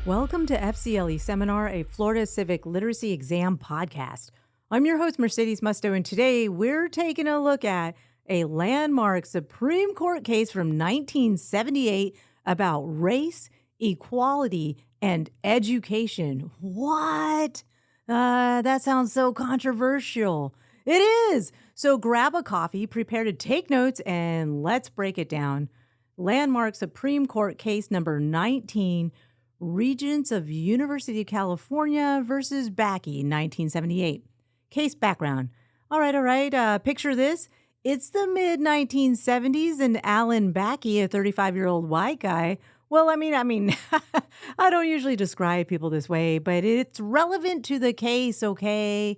Welcome to FCLE Seminar, a Florida Civic Literacy Exam podcast. I'm your host, Mercedes Musto, and today we're taking a look at a landmark Supreme Court case from 1978 about race, equality, and education. What? That sounds so controversial. It is. So grab a coffee, prepare to take notes, and let's break it down. Landmark Supreme Court case number 19, Regents of University of California versus Bakke, 1978. Case background. All right. Picture this. It's the mid-1970s and Alan Bakke, a 35-year-old white guy. Well, I mean, I don't usually describe people this way, but it's relevant to the case, okay?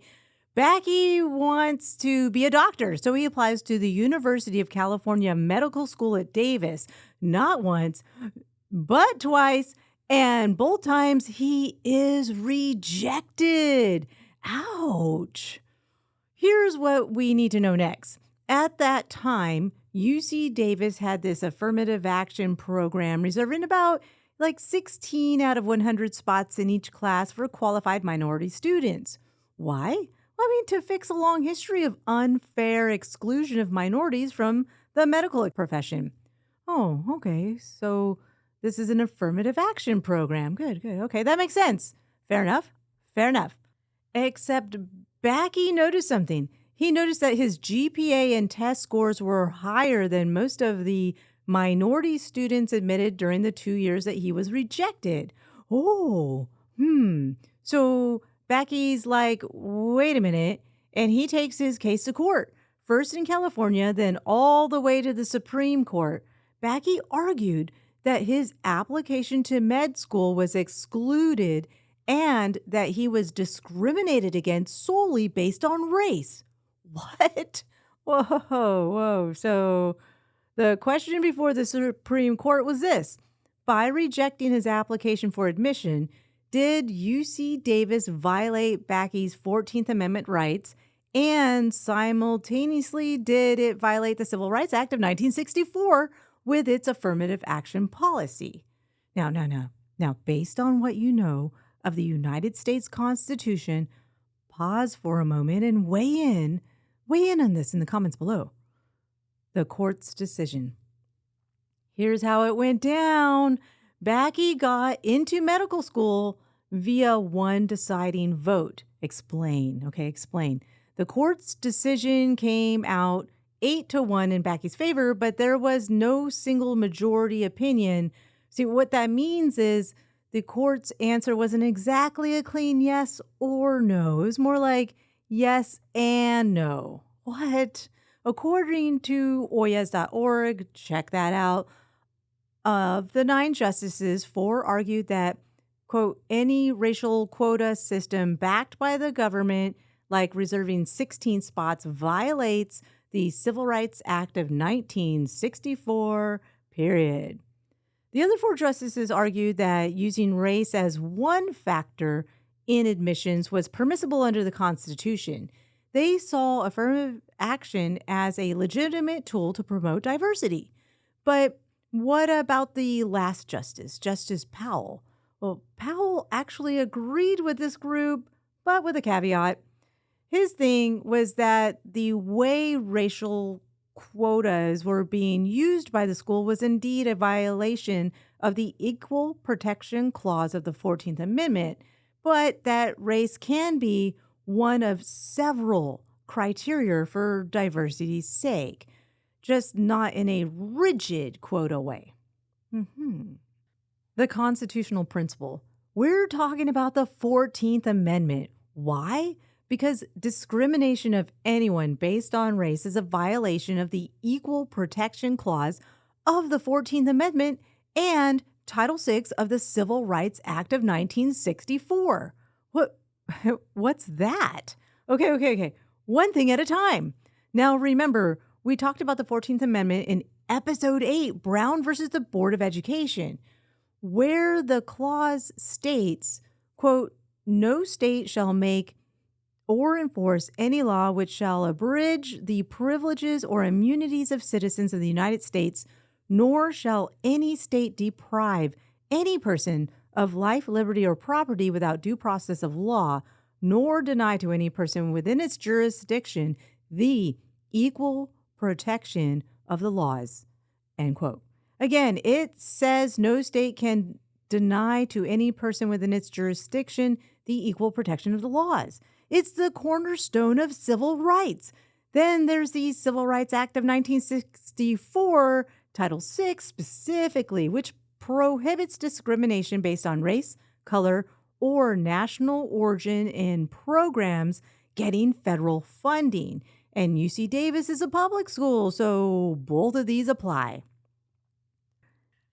Bakke wants to be a doctor, so he applies to the University of California Medical School at Davis, not once, but twice, and both times he is rejected. Ouch. Here's what we need to know next. At that time, UC Davis had this affirmative action program reserving about 16 out of 100 spots in each class for qualified minority students. Why? To fix a long history of unfair exclusion of minorities from the medical profession. Oh, okay. So this is an affirmative action program. Good. Okay, that makes sense. Fair enough. Except Bakke noticed something. He noticed that his GPA and test scores were higher than most of the minority students admitted during the 2 years that he was rejected. So Bakke's like, wait a minute, and he takes his case to court, first in California, then all the way to the Supreme Court. Bakke argued that his application to med school was excluded and that he was discriminated against solely based on race. What? Whoa. So the question before the Supreme Court was this. By rejecting his application for admission, did UC Davis violate Bakke's 14th Amendment rights, and simultaneously did it violate the Civil Rights Act of 1964 with its affirmative action policy? Now, based on what you know of the United States Constitution, pause for a moment and weigh in on this in the comments below. The court's decision. Here's how it went down. Bakke got into medical school via one deciding vote. Explain. The court's decision came out 8-1 in Bakke's favor, but there was no single majority opinion. See, what that means is the court's answer wasn't exactly a clean yes or no. It was more like yes and no. What? According to oyas.org, check that out, of the 9 justices, 4 argued that, quote, any racial quota system backed by the government, like reserving 16 spots, violates the Civil Rights Act of 1964, period. The other 4 justices argued that using race as one factor in admissions was permissible under the Constitution. They saw affirmative action as a legitimate tool to promote diversity. But what about the last justice, Justice Powell? Well, Powell actually agreed with this group, but with a caveat. His thing was that the way racial quotas were being used by the school was indeed a violation of the Equal Protection Clause of the 14th Amendment, but that race can be one of several criteria for diversity's sake, just not in a rigid quota way. The constitutional principle. We're talking about the 14th Amendment. Why? Because discrimination of anyone based on race is a violation of the Equal Protection Clause of the 14th Amendment and Title VI of the Civil Rights Act of 1964. What's that? Okay. One thing at a time. Now, remember, we talked about the 14th Amendment in Episode 8, Brown versus the Board of Education, where the clause states, quote, no state shall make or enforce any law which shall abridge the privileges or immunities of citizens of the United States, nor shall any state deprive any person of life, liberty, or property without due process of law, nor deny to any person within its jurisdiction the equal protection of the laws." End quote. Again, it says no state can deny to any person within its jurisdiction the equal protection of the laws. It's the cornerstone of civil rights. Then there's the Civil Rights Act of 1964, Title VI specifically, which prohibits discrimination based on race, color, or national origin in programs getting federal funding. And UC Davis is a public school, so both of these apply.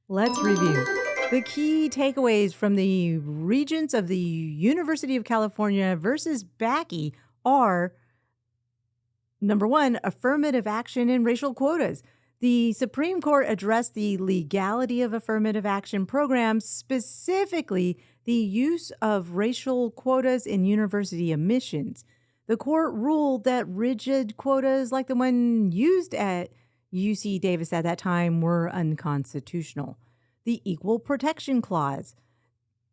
Let's review. The key takeaways from the Regents of the University of California versus Bakke are: number one, affirmative action and racial quotas. The Supreme Court addressed the legality of affirmative action programs, specifically the use of racial quotas in university admissions. The court ruled that rigid quotas like the one used at UC Davis at that time were unconstitutional. The Equal Protection Clause.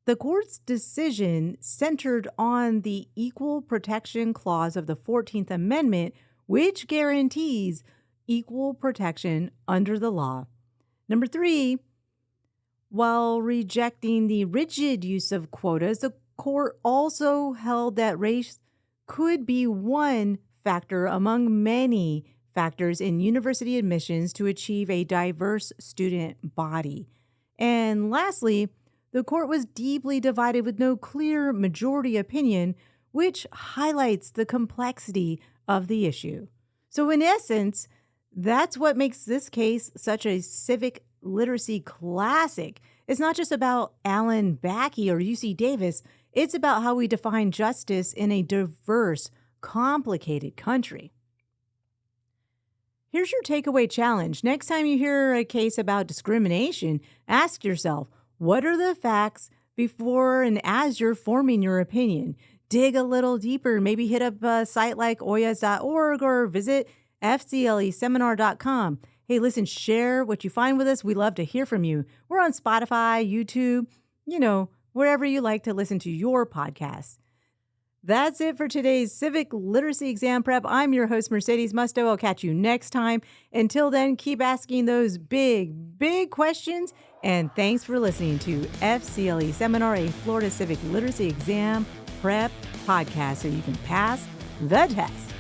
The court's decision centered on the Equal Protection Clause of the 14th Amendment, which guarantees equal protection under the law. Number three, while rejecting the rigid use of quotas, the court also held that race could be one factor among many factors in university admissions to achieve a diverse student body. And lastly, the court was deeply divided with no clear majority opinion, which highlights the complexity of the issue. So in essence, that's what makes this case such a civic literacy classic. It's not just about Alan Bakke or UC Davis. It's about how we define justice in a diverse, complicated country. Here's your takeaway challenge. Next time you hear a case about discrimination, ask yourself, what are the facts before and as you're forming your opinion? Dig a little deeper. Maybe hit up a site like oyas.org or visit FCLEseminar.com. Hey, listen, share what you find with us. We love to hear from you. We're on Spotify, YouTube, wherever you like to listen to your podcasts. That's it for today's Civic Literacy Exam Prep. I'm your host, Mercedes Musto. I'll catch you next time. Until then, keep asking those big, big questions. And thanks for listening to FCLE Seminar, a Florida Civic Literacy Exam Prep podcast, so you can pass the test.